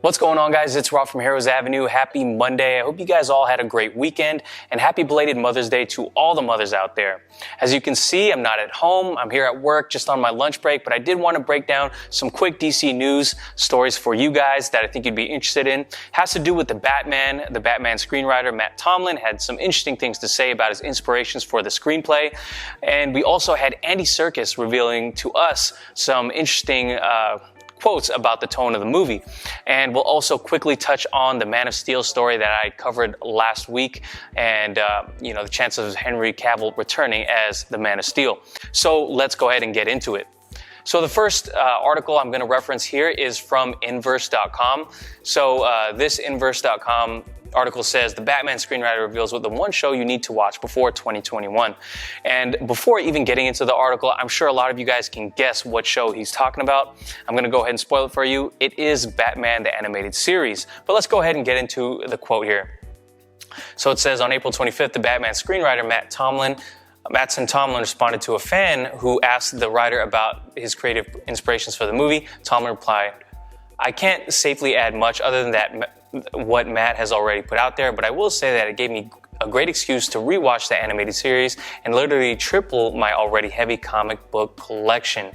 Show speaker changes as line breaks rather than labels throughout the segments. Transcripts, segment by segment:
What's going on, guys? It's Rob from Heroes Avenue. Happy Monday. I hope you guys all had a great weekend, and happy belated Mother's Day to all the mothers out there. As you can see, I'm not at home. I'm here at work just on my lunch break, but I did want to break down some quick DC news stories for you guys that I think you'd be interested in. It has to do with the Batman. The Batman screenwriter, Matt Tomlin, had some interesting things to say about his inspirations for the screenplay. And we also had Andy Serkis revealing to us some interesting quotes about the tone of the movie. And we'll also quickly touch on the Man of Steel story that I covered last week and, the chances of Henry Cavill returning as the Man of Steel. So let's go ahead and get into it. So the first article I'm going to reference here is from Inverse.com. So this Inverse.com article says, the Batman screenwriter reveals what the one show you need to watch before 2021. And before even getting into the article, I'm sure a lot of you guys can guess what show he's talking about. I'm going to go ahead and spoil it for you. It is Batman, the animated series. But let's go ahead and get into the quote here. So it says, on April 25th, the Batman screenwriter Mattson Tomlin responded to a fan who asked the writer about his creative inspirations for the movie. Tomlin replied, I can't safely add much other than that what Matt has already put out there, but I will say that it gave me a great excuse to rewatch the animated series and literally triple my already heavy comic book collection.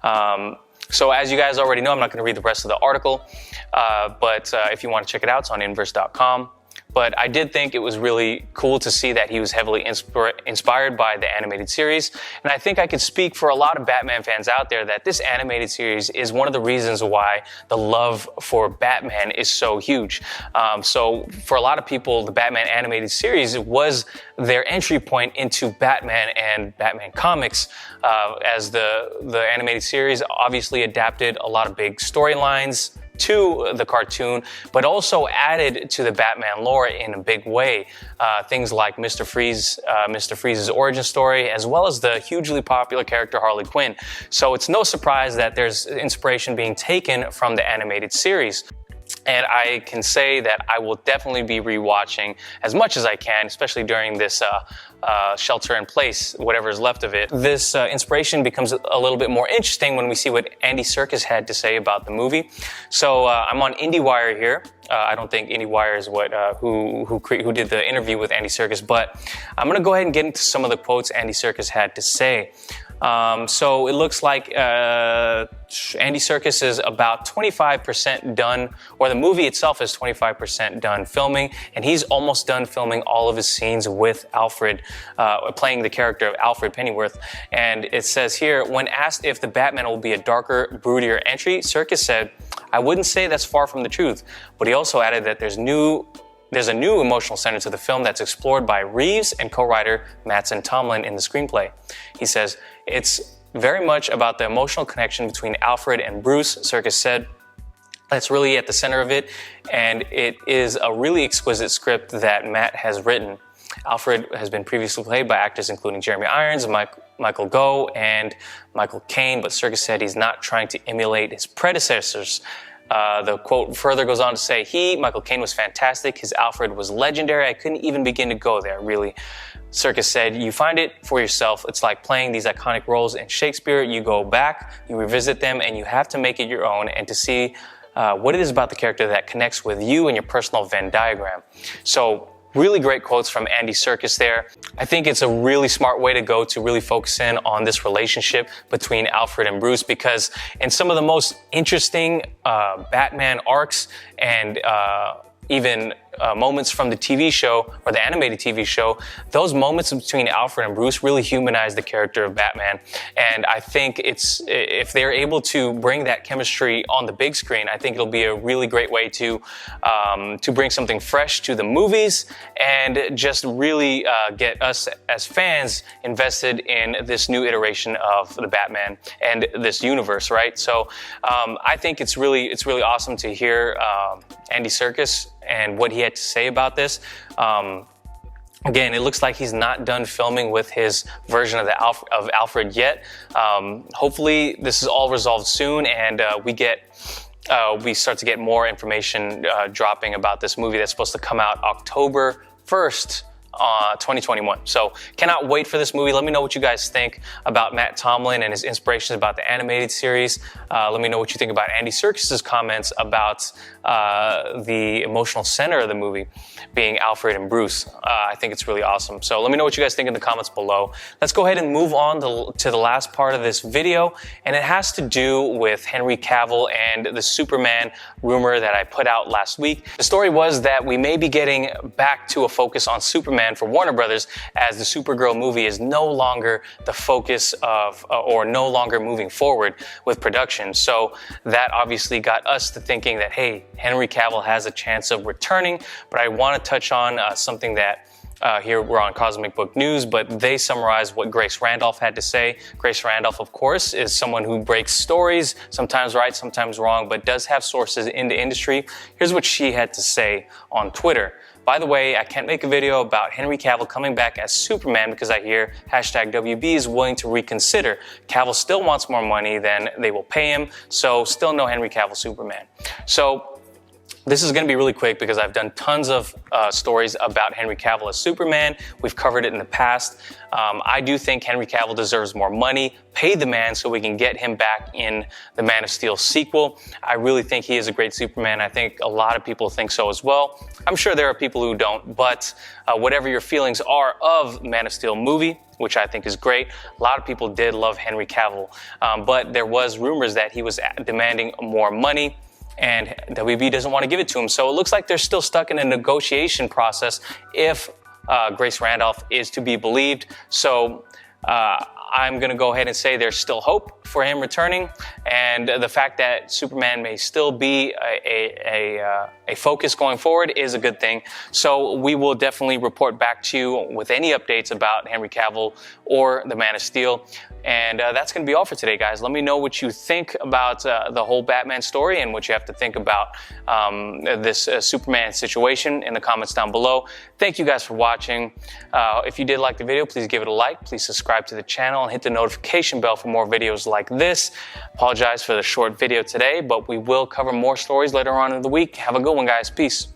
So as you guys already know, I'm not going to read the rest of the article, but if you want to check it out, it's on Inverse.com. But I did think it was really cool to see that he was heavily inspired by the animated series. And I think I could speak for a lot of Batman fans out there that this animated series is one of the reasons why the love for Batman is so huge. So for a lot of people, the Batman animated series was their entry point into Batman and Batman comics, as the animated series obviously adapted a lot of big storylines to the cartoon, but also added to the Batman lore in a big way. Things like Mr. Freeze's origin story, as well as the hugely popular character Harley Quinn. So it's no surprise that there's inspiration being taken from the animated series. And I can say that I will definitely be rewatching as much as I can, especially during this shelter in place, whatever is left of it. This inspiration becomes a little bit more interesting when we see what Andy Serkis had to say about the movie. So I'm on IndieWire here. I don't think IndieWire is who did the interview with Andy Serkis, but I'm going to go ahead and get into some of the quotes Andy Serkis had to say. So it looks like Andy Serkis is about 25% done, or the movie itself is 25% done filming, and he's almost done filming all of his scenes with Alfred, playing the character of Alfred Pennyworth. And it says here, when asked if the Batman will be a darker, broodier entry, Serkis said, I wouldn't say that's far from the truth, but he also added that there's a new emotional center to the film that's explored by Reeves and co-writer Mattson Tomlin in the screenplay. He says, it's very much about the emotional connection between Alfred and Bruce, Serkis said. That's really at the center of it, and it is a really exquisite script that Matt has written. Alfred has been previously played by actors including Jeremy Irons, Michael Gough, and Michael Caine, but Serkis said he's not trying to emulate his predecessors. The quote further goes on to say, Michael Caine was fantastic. His Alfred was legendary. I couldn't even begin to go there, really. Serkis said, you find it for yourself. It's like playing these iconic roles in Shakespeare. You go back, you revisit them, and you have to make it your own and to see what it is about the character that connects with you and your personal Venn diagram. So really great quotes from Andy Serkis there. I think it's a really smart way to go to really focus in on this relationship between Alfred and Bruce, because in some of the most interesting Batman arcs and even moments from the TV show or the animated TV show, those moments between Alfred and Bruce really humanize the character of Batman. And I think if they're able to bring that chemistry on the big screen, I think it'll be a really great way to bring something fresh to the movies and just really get us as fans invested in this new iteration of the Batman and this universe, right? So I think it's really awesome to hear Andy Serkis and what he had to say about this. Again, it looks like he's not done filming with his version of Alfred yet. Hopefully, this is all resolved soon, and we start to get more information dropping about this movie that's supposed to come out October 1st 2021. So cannot wait for this movie. Let me know what you guys think about Matt Tomlin and his inspirations about the animated series. Let me know what you think about Andy Serkis' comments about the emotional center of the movie being Alfred and Bruce. I think it's really awesome. So let me know what you guys think in the comments below. Let's go ahead and move on to the last part of this video, and it has to do with Henry Cavill and the Superman rumor that I put out last week. The story was that we may be getting back to a focus on Superman for Warner Brothers, as the Supergirl movie is no longer the focus of, or no longer moving forward with production. So that obviously got us to thinking that, hey, Henry Cavill has a chance of returning, but I want to touch on something that here we're on Cosmic Book News, but they summarized what Grace Randolph had to say. Grace Randolph, of course, is someone who breaks stories, sometimes right, sometimes wrong, but does have sources in the industry. Here's what she had to say on Twitter. By the way, I can't make a video about Henry Cavill coming back as Superman because I hear #WB is willing to reconsider. Cavill still wants more money than they will pay him, so still no Henry Cavill Superman. So this is going to be really quick because I've done tons of stories about Henry Cavill as Superman. We've covered it in the past. I do think Henry Cavill deserves more money. Pay the man so we can get him back in the Man of Steel sequel. I really think he is a great Superman. I think a lot of people think so as well. I'm sure there are people who don't, but whatever your feelings are of Man of Steel movie, which I think is great. A lot of people did love Henry Cavill, but there was rumors that he was demanding more money, and WB doesn't want to give it to him. So it looks like they're still stuck in a negotiation process if Grace Randolph is to be believed. So I'm going to go ahead and say there's still hope for him returning, and the fact that Superman may still be a focus going forward is a good thing. So we will definitely report back to you with any updates about Henry Cavill or the Man of Steel. And that's going to be all for today, guys. Let me know what you think about the whole Batman story and what you have to think about this Superman situation in the comments down below. Thank you guys for watching. If you did like the video, please give it a like. Please subscribe to the channel and hit the notification bell for more videos like this. Apologize for the short video today, but we will cover more stories later on in the week. Have a good one, guys. Peace.